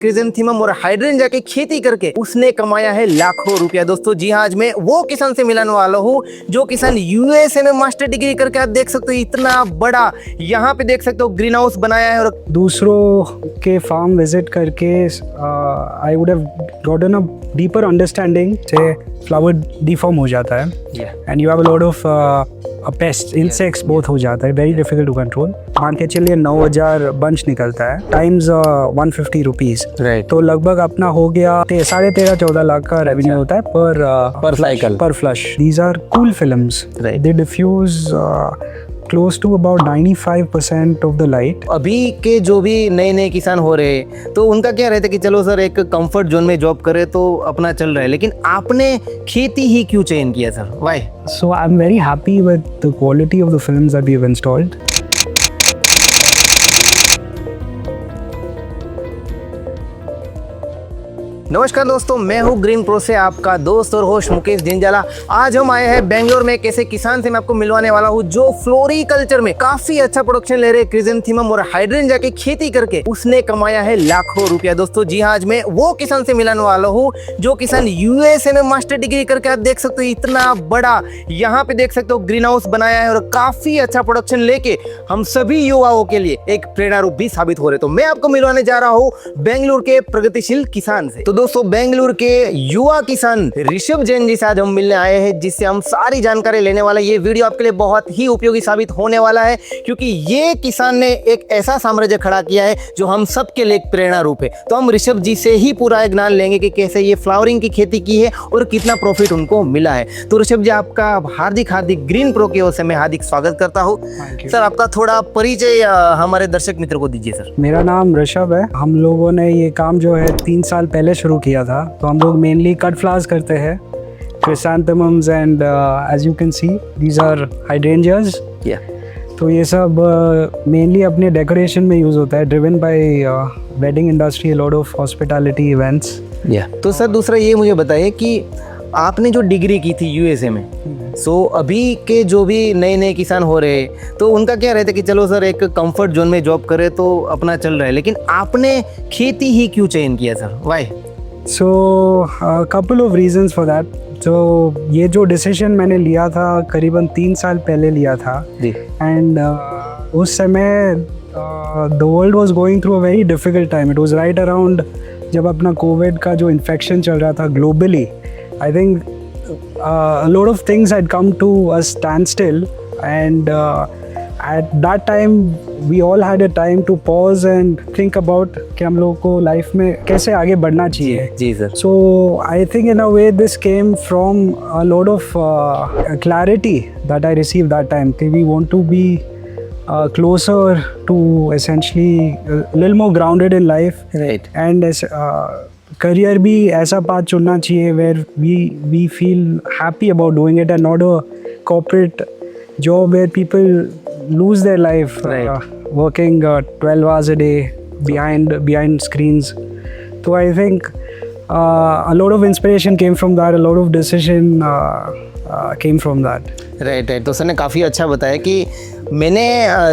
क्रिजेंथीमम और हाइड्रेंजा की खेती करके उसने कमाया है लाखों रुपया। दोस्तों जी हाँ, आज मैं वो किसान से मिलाने वाला हूँ जो किसान यूएसए में मास्टर डिग्री करके, आप देख सकते हो इतना बड़ा यहाँ पे देख सकते हो ग्रीन हाउस बनाया है। और दूसरों के फार्म विजिट करके I would have gotten a deeper understanding से फ्लावर डिफॉर्म हो जाता है and you have a lot of pest insects both हो जाता है, वेरी डिफिकल्ट टू कंट्रोल। मान के चलिए 9,000 बंच निकलता है टाइम्स 150 रुपीज, तो लगभग अपना हो गया 13.5-14 लाख का रेवेन्यू होता है पर साइकिल पर flush. These are cool films, they diffuse close to about 95% of the light। अभी के जो भी नए किसान हो रहे तो उनका क्या रहता है कि चलो सर एक कंफर्ट जोन में जॉब करे तो अपना चल रहा है, लेकिन आपने खेती ही क्यों चयन किया sir? Why? So I'm very happy with the quality of the films that we've installed। नमस्कार दोस्तों, मैं हूँ ग्रीन प्रो से आपका दोस्त और होस्ट मुकेश जिंजाला। आज हम आए हैं बेंगलोर में एक ऐसे किसान से मैं आपको मिलवाने वाला हूँ जो फ्लोरिकल्चर में काफी अच्छा प्रोडक्शन ले रहे, क्रिजेंथीमम और हाइड्रेंजा की खेती करके उसने कमाया है लाखों रुपया। दोस्तों जी हाँ, आज मैं वो किसान से मिलाने वाला हूँ जो किसान यूएसए में मास्टर डिग्री करके, आप देख सकते हो इतना बड़ा यहाँ पे देख सकते हो ग्रीन हाउस बनाया है और काफी अच्छा प्रोडक्शन लेके हम सभी युवाओं के लिए एक प्रेरणा रूप भी साबित हो रहे। तो मैं आपको मिलवाने जा रहा हूँ बेंगलुरु के प्रगतिशील किसान से। तो दोस्तों बेंगलुरु के युवा किसान ऋषभ जैन जी से आज हम मिलने आए हैं, जिससे हम सारी जानकारी लेने वाला है। ये वीडियो आपके लिए बहुत ही उपयोगी साबित होने वाला है, क्योंकि ये किसान ने एक ऐसा साम्राज्य खड़ा किया है जो हम सबके लिए एक प्रेरणा रूप है। तो हम ऋषभ जी से ही पूरा ज्ञान लेंगे कि कैसे ये फ्लावरिंग की खेती की है और कितना प्रॉफिट उनको मिला है। तो ऋषभ जी, आपका हार्दिक ग्रीन प्रो की ओर से मैं हार्दिक स्वागत करता हूँ। सर, आपका थोड़ा परिचय हमारे दर्शक मित्र को दीजिए सर। मेरा नाम ऋषभ है। हम लोगों ने ये काम जो है 3 साल पहले शुरू किया था। तो हम लोग मेनली कट फ्लावर्स करते हैं, chrysanthemums and as you can see these are hydrangeas. तो ये सब मेनली अपने डेकोरेशन में यूज होता है, driven by wedding industry, lot of hospitality events. तो सर दूसरा ये मुझे बताइए कि आपने जो डिग्री की थी यूएसए में, सो अभी के जो भी नए किसान हो रहे तो उनका क्या रहता है कि चलो सर एक कंफर्ट जोन में जॉब करे तो अपना चल रहा है, लेकिन आपने खेती ही क्यों चयन किया sir? Why? So couple of reasons for that. तो ये जो डिसीजन मैंने लिया था करीबन 3 साल पहले लिया था, एंड उस समय the world was going through a very difficult time. It was right around जब अपना कोविड का जो इन्फेक्शन चल रहा था globally. I think a lot of things had come to a standstill, and at that time we all had a time to pause and think about कि हम लोगों को लाइफ में कैसे आगे बढ़ना चाहिए। जी sir. So I think in a way this came from a lot of clarity that I received that time कि we want to be closer to essentially a little more grounded in life, right? And as career भी ऐसा path चुनना चाहिए where we feel happy about doing it, and not a corporate job where people lose their life working 12 hours a day behind screens. So I think a lot of inspiration came from that, a lot of decision came from that. Right. तो sir ने काफ़ी अच्छा बताया कि मैंने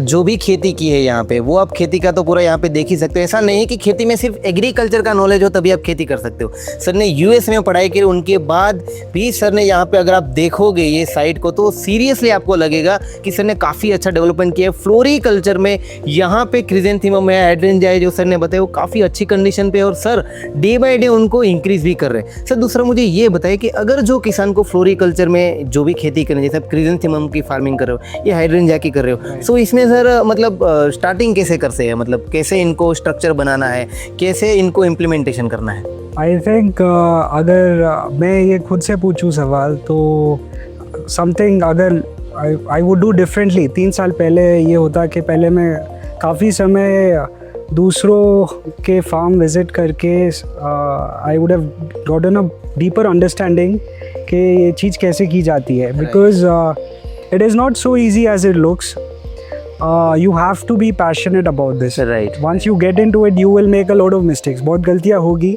जो भी खेती की है यहाँ पे, वो आप खेती का तो पूरा यहाँ पे देख ही सकते हो। ऐसा नहीं है कि खेती में सिर्फ एग्रीकल्चर का नॉलेज हो तभी आप खेती कर सकते हो। सर ने यूएस में पढ़ाई की, उनके बाद भी सर ने यहाँ पे अगर आप देखोगे ये साइट को तो सीरियसली आपको लगेगा कि सर ने काफ़ी अच्छा डेवलपमेंट किया है फ्लोरिकल्चर में। यहाँ पे क्रिजेंथीमम है, हाइड्रेंजा है, जो सर ने बताया वो काफ़ी अच्छी कंडीशन पे, और सर डे बाई डे उनको इंक्रीज भी कर रहे हैं। सर दूसरा मुझे ये बताइए कि अगर जो किसान को फ्लोरिकल्चर में जो भी खेती करनी, जैसे क्रिजेंथीमम की फार्मिंग कर रहे हो, ये हाइड्रेंजा की कर रहे हो, सो इसमें सर मतलब स्टार्टिंग कैसे करते हैं, मतलब कैसे इनको स्ट्रक्चर बनाना है, कैसे इनको इम्प्लीमेंटेशन करना है? आई थिंक अगर मैं ये खुद से पूछूं सवाल तो समथिंग अगर आई वुड डू डिफरेंटली। 3 साल पहले ये होता कि पहले मैं काफ़ी समय दूसरों के फार्म विजिट करके I would have gotten a deeper understanding कि ये चीज़ कैसे की जाती है, because it is not so easy as it looks. You have to be passionate about this. Right. Once you get into it, you will make a lot of mistakes. बहुत गलतियाँ होगी,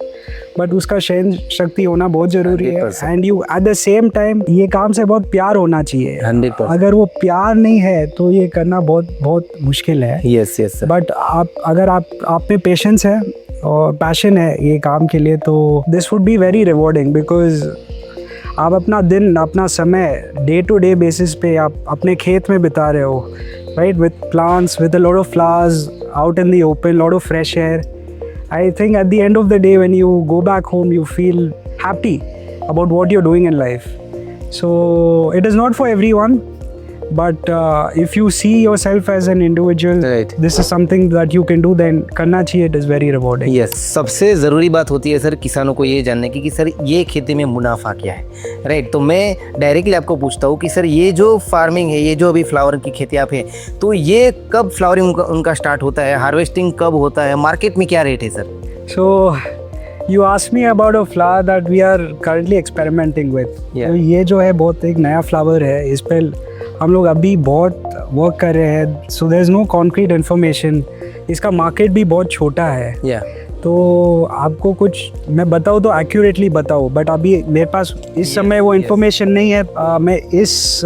but उसका सहन शक्ति होना बहुत ज़रूरी है। And you at the same time ये काम से बहुत प्यार होना चाहिए। 100%। अगर वो प्यार नहीं है तो ये करना बहुत बहुत मुश्किल है। Yes yes. बट आप अगर आप में पेशेंस है, और पैशन है ये काम के लिए, तो this would be very rewarding because आप अपना दिन, अपना समय डे टू डे बेसिस पे आप अपने खेत में बिता रहे हो, right, with plants, with a lot of flowers out in the open, lot of fresh air. I think at the end of the day, when you go back home, you feel happy about what you're doing in life. So it is not for everyone, but if you see yourself as an individual, Right. this is something that you can do, then करना चाहिए. It is very rewarding. Yes, सबसे ज़रूरी बात होती है sir किसानों को ये जानने की कि सर ये खेती में मुनाफा क्या है, राइट. तो मैं डायरेक्टली आपको पूछता हूँ कि सर ये जो फार्मिंग है, ये जो अभी फ्लावर की खेती आप है, तो ये कब फ्लावरिंग उनका स्टार्ट होता है, हार्वेस्टिंग कब होता है, मार्केट में क्या रेट है sir? So you asked me about a flower that we are currently experimenting with. Yeah. तो ये जो है बहुत एक नया फ्लावर है, इस पर हम लोग अभी बहुत वर्क कर रहे हैं. So there is no concrete information. इसका मार्केट भी बहुत छोटा है. या तो आपको कुछ मैं बताऊँ तो एक्यूरेटली बताऊँ, बट अभी मेरे पास इस समय वो इन्फॉर्मेशन नहीं है. मैं इस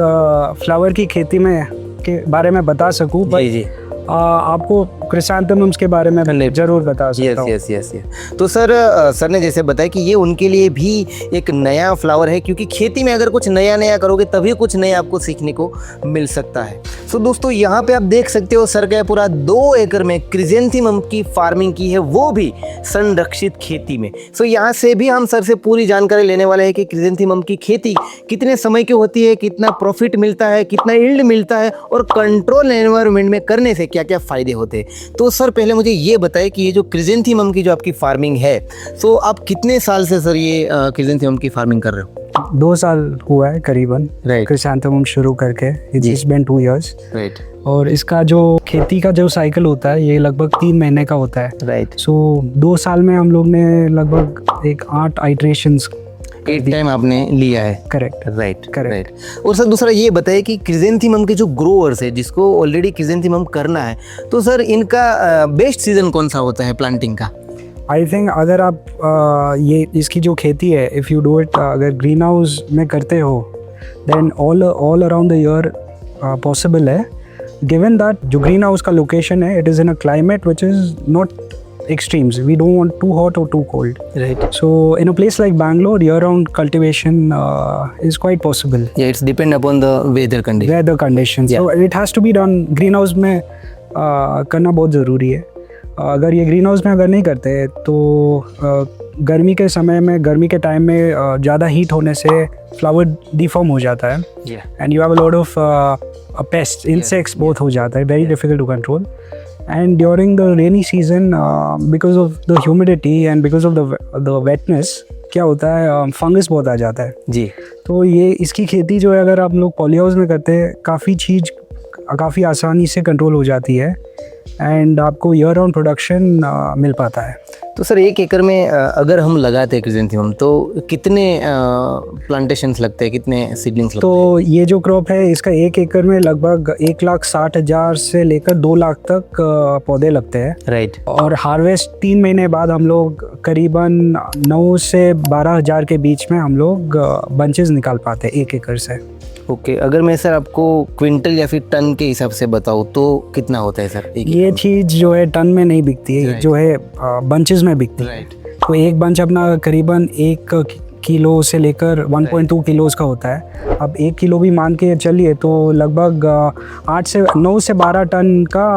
फ्लावर की खेती में के बारे में बता सकूँ, जी जी. आपको क्रिसैंथेमम्स के बारे में जरूर बता सकता हूँ. यस. तो सर सर ने जैसे बताया कि ये उनके लिए भी एक नया फ्लावर है, क्योंकि खेती में अगर कुछ नया करोगे तभी कुछ नया आपको सीखने को मिल सकता है. सो दोस्तों यहाँ पे आप देख सकते हो सर का पूरा 2 एकड़ में क्रिजेंथेमम की फार्मिंग की है, वो भी संरक्षित खेती में. सो यहाँ से भी हम सर से पूरी जानकारी लेने वाले हैं कि क्रिजेंथेमम की खेती कितने समय की होती है, कितना प्रॉफिट मिलता है, कितना यील्ड मिलता है, और कंट्रोल एनवायरनमेंट में करने से क्या क्या फ़ायदे होते हैं. तो सर पहले मुझे ये बताएं कि ये जो क्रिजेंथेमम की जो आपकी फार्मिंग है, तो आप कितने साल से सर ये क्रिजेंथेमम की फार्मिंग कर रहे हो? 2 साल हुआ है करीबन. Right. क्रिसैंथेमम शुरू करके. It's been 2 years. राइट. और इसका जो खेती का जो साइकिल होता है ये लगभग 3 महीने का होता है. राइट. सो 2 साल में हम लोग ने लगभग एक 8 आइट्रेशंस 8 टाइम आपने लिया है. करेक्ट. राइट. Correct. और सर दूसरा ये बताइए कि क्रिजेंथेमम के जो ग्रोअर्स है, जिसको ऑलरेडी क्रिजेंथेमम करना है, तो सर इनका बेस्ट सीजन कौन सा होता है प्लांटिंग का? आई थिंक अगर आप ये इसकी जो खेती है, इफ़ यू डू इट अगर ग्रीन हाउस में करते हो, then all around the year possible है, गिवन दैट जो ग्रीन हाउस का लोकेशन है, it is in a climate which is not extremes. We don't want too hot or too cold. Right. So in a place like Bangalore, year-round cultivation is quite possible. Yeah, it's depend upon the weather condition. Weather conditions. Yeah. So it has to be done. Greenhouse में करना बहुत ज़रूरी है. अगर ये green house में अगर नहीं करते तो गर्मी के समय में, गर्मी के टाइम में ज़्यादा हीट होने से फ्लावर डिफॉर्म हो जाता है. And you have a lot of pest, insects बहुत हो जाता है. Very difficult to control. And during the rainy season, because of the humidity and because of the wetness, क्या होता है, फंगस बहुत आ जाता है जी. तो ये इसकी खेती जो है अगर आप लोग पॉली हाउस में करते हैं, काफ़ी आसानी से कंट्रोल हो जाती है एंड आपको ईयर राउंड प्रोडक्शन मिल पाता है. तो सर 1 एकड़ में अगर हम लगाते हैं क्रिजेंथेमम, तो कितने प्लांटेशंस लगते हैं, कितने सीडलिंग्स लगते हैं? तो ये जो क्रॉप है इसका 1 एकड़ में लगभग 1,60,000 से लेकर 2 लाख तक पौधे लगते हैं. राइट. और हार्वेस्ट 3 महीने बाद हम लोग करीबन 9 से 12,000 के बीच में हम लोग बंचेस निकाल पाते हैं 1 एकड़ से. ओके. अगर मैं सर आपको क्विंटल या फिर टन के हिसाब से बताऊँ तो कितना होता है सर? ये चीज़ जो है टन में नहीं बिकती है, जो है बंचेस में बिकती है. तो एक बंच अपना करीबन 1 किलो से लेकर 1.2 किलोज का होता है. अब 1 किलो भी मान के चलिए तो लगभग 9 से 12 टन का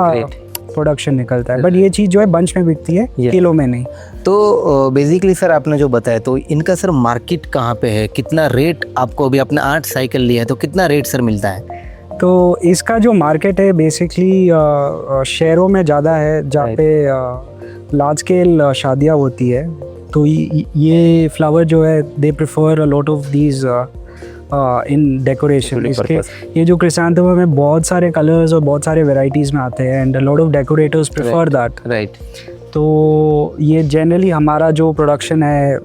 प्रोडक्शन निकलता है. बट ये चीज़ जो है बंच में बिकती है, किलो में नहीं. तो बेसिकली सर आपने जो बताया, तो इनका सर मार्केट कहाँ पे है, कितना रेट आपको, अभी आपने 8 साइकिल लिया है तो कितना रेट सर मिलता है? तो इसका जो मार्केट है बेसिकली शहरों में ज़्यादा है, जहाँ पे लार्ज स्केल शादियाँ होती है. तो ये फ्लावर जो है they prefer a lot of these in decoration. इसके ये जो क्रिसैंथेमम में बहुत सारे कलर्स और बहुत सारे वेराइटीज़ में आते हैं and a lot of decorators prefer that. Right. तो ये जनरली हमारा जो प्रोडक्शन है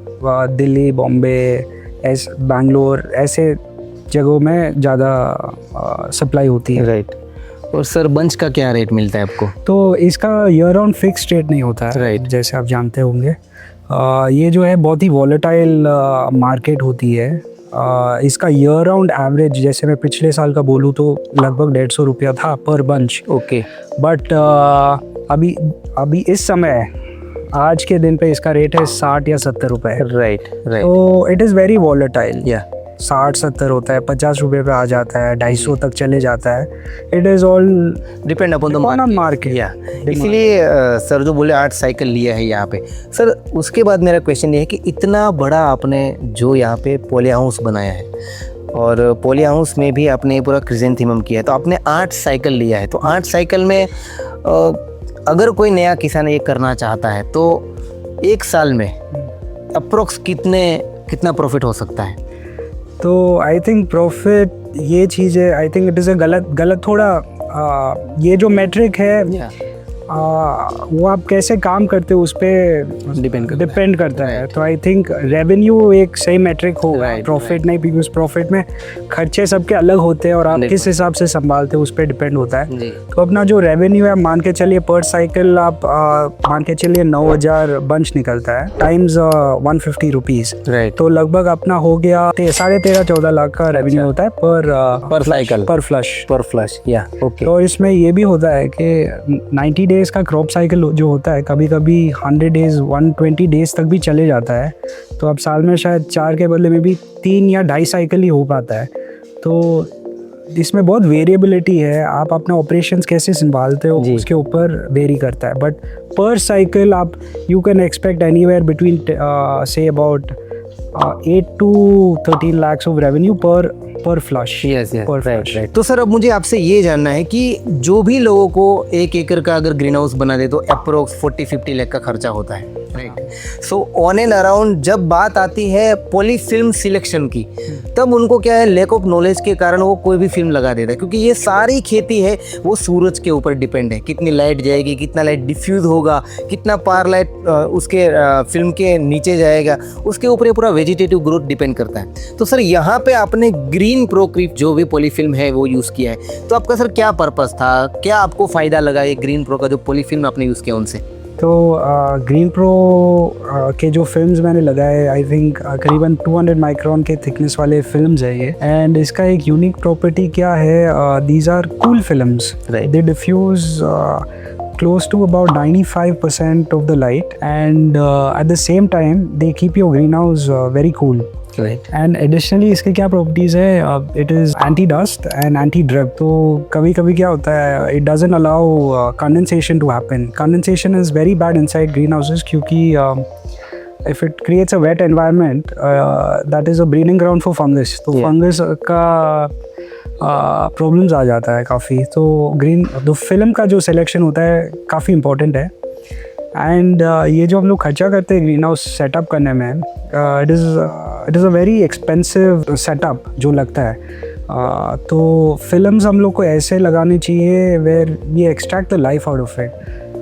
दिल्ली, बॉम्बे, बैंगलोर ऐसे जगहों में ज़्यादा सप्लाई होती है. राइट. और सर बंच का क्या रेट मिलता है आपको? तो इसका ईयर राउंड फिक्स्ड रेट नहीं होता है. राइट. जैसे आप जानते होंगे ये जो है बहुत ही वॉलेटाइल मार्केट होती है. इसका ईयर राउंड एवरेज जैसे मैं पिछले साल का बोलूँ तो लगभग 150 रुपया था पर बंच. ओके. बट अभी इस समय आज के दिन पे इसका रेट है 60 या 70 रुपए। Right right. तो इट इज़ वेरी वॉलेटाइल। या 60-70 होता है, 50 रुपए पे आ जाता है, 250 तक चले जाता है। It is all depend upon the market. या इसीलिए सर जो बोले 8 साइकिल लिया है यहाँ पे। सर उसके बाद मेरा क्वेश्चन ये है कि इतना बड़ा आपने जो यहाँ पे पॉली हाउस बनाया है और पॉली हाउस में भी आपने पूरा क्रिजेंथीमम किया है, तो आपने 8 साइकिल लिया है, तो 8 साइकिल में अगर कोई नया किसान ये करना चाहता है तो एक साल में अप्रोक्स कितना प्रॉफिट हो सकता है? तो आई थिंक प्रॉफिट ये चीज़ है, I think it is a गलत थोड़ा ये जो मेट्रिक है वो आप कैसे काम करते हो उस पर डिपेंड करता है। तो आई थिंक रेवेन्यू एक सही मेट्रिक होगा, प्रॉफिट नहीं, बिकॉज प्रॉफिट में खर्चे सबके अलग होते हैं और आप किस हिसाब से संभालते हो उस पर डिपेंड होता है। तो अपना जो रेवेन्यू है मान के चलिए पर साइकिल आप मान के चलिए 9,000 बंच निकलता है टाइम्स 150 रुपीज़, तो लगभग अपना हो गया 13.5-14 लाख का रेवेन्यू होता है पर साइकिल पर फ्लश। या ओके। तो इसमें ये भी होता है कि 90 डेज का क्रॉप साइकिल जो होता है कभी कभी 100 डेज 120 डेज तक भी चले जाता है, तो अब साल में शायद 4 के बदले में भी 3 या 2.5 साइकिल ही हो पाता है। तो इसमें बहुत वेरिएबिलिटी है, आप अपना ऑपरेशंस कैसे संभालते हो उसके ऊपर वेरी करता है। बट पर साइकिल आप you can expect anywhere between say about 8 to 13 lakhs of revenue पर फ्लश। Yes right. तो सर अब मुझे आपसे ये जानना है कि जो भी लोगों को 1 एकड़ का अगर ग्रीन हाउस बना दे तो अप्रोक्स 40-50 लाख का खर्चा होता है, right? So on and around जब बात आती है पॉली फिल्म सिलेक्शन की, तब उनको क्या है, लैक ऑफ नॉलेज के कारण वो कोई भी फिल्म लगा देता है, क्योंकि ये सारी खेती है वो सूरज के ऊपर डिपेंड है, कितनी लाइट जाएगी, कितना लाइट डिफ्यूज होगा, कितना पावर लाइट उसके फिल्म के नीचे जाएगा, उसके ऊपर ये पूरा वेजिटेटिव ग्रोथ डिपेंड करता है। तो सर यहाँ पे आपने ग्रीन प्रो क्रिप जो भी पॉली फिल्म है वो यूज़ किया है, तो आपका सर क्या पर्पस था, क्या आपको फ़ायदा लगा ये ग्रीन प्रो का जो पॉली फिल्म आपने यूज़ किया उनसे? तो ग्रीन प्रो के जो फिल्म्स मैंने लगाए आई थिंक करीबन 200 माइक्रोन के थिकनेस वाले फिल्म्स है ये, एंड इसका एक यूनिक प्रॉपर्टी क्या है, these are cool films, they diffuse close to about 95% of the light, and at the same time they keep your greenhouse very cool. Right. And additionally इसके क्या properties है, it is anti dust and anti drip। तो कभी कभी क्या होता है, it doesn't allow condensation to happen. Condensation is very bad inside greenhouses क्योंकि if it creates a wet environment that is a breeding ground for fungus, तो fungus का problems आ जाता है काफ़ी। तो तो फिल्म का जो सिलेक्शन होता है काफ़ी इम्पोर्टेंट है, एंड ये जो हम लोग खर्चा करते हैं ग्रीन हाउस सेटअप करने में, it is a very expensive setup जो लगता है। तो फिल्म्स हम लोग को ऐसे लगानी चाहिए where we extract the life out of it.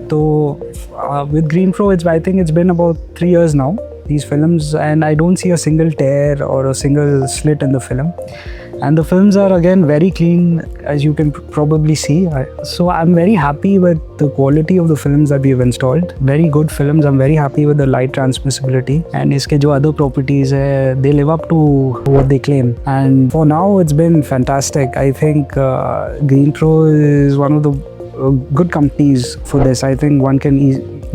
तो with green pro I think it's been about 3 years now these films, and I don't see a single tear or a single slit in the film, and the films are again very clean as you can probably see. So I'm very happy with the quality of the films that we have installed, very good films. I'm very happy with the light transmissibility, and iske jo other properties hai, they live up to what they claim, and for now it's been fantastic. I think Green Pro is one of the good companies for this. I think one can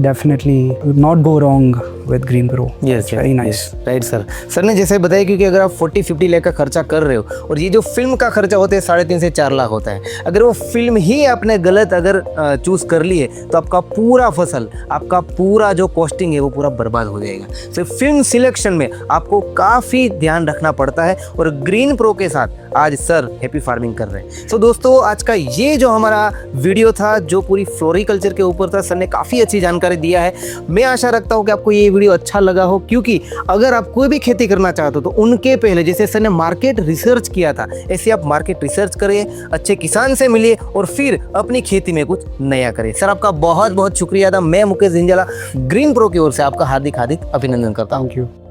definitely not go wrong with Green Pro. Yes, very nice. Right sir ने जैसे बताया, क्योंकि अगर आप 40-50 लाख का खर्चा कर रहे हो और ये जो फिल्म का खर्चा होता है 3.5 से 4 लाख होता है, अगर वो फिल्म ही आपने गलत अगर चूज़ कर लिए तो आपका पूरा फसल, आपका पूरा जो कॉस्टिंग है वो पूरा बर्बाद हो जाएगा। तो फिल्म सिलेक्शन में आपको काफ़ी ध्यान रखना पड़ता है, और ग्रीन प्रो के साथ आज सर हैप्पी फार्मिंग कर रहे हैं। तो दोस्तों आज का ये जो हमारा वीडियो था जो पूरी फ्लोरिकल्चर के ऊपर था, सर ने काफ़ी अच्छी जानकारी दिया है। मैं आशा रखता हूँ कि आपको ये वीडियो अच्छा लगा हो, क्योंकि अगर आप कोई भी खेती करना चाहते हो तो उनके पहले जैसे सर ने मार्केट रिसर्च किया था, ऐसे आप मार्केट रिसर्च करिए, अच्छे किसान से मिलिए और फिर अपनी खेती में कुछ नया करिए। सर आपका बहुत बहुत शुक्रिया था। मैं मुकेश जिंजाला ग्रीन प्रो की ओर से आपका हार्दिक अभिनंदन करता हूँ। Thank you.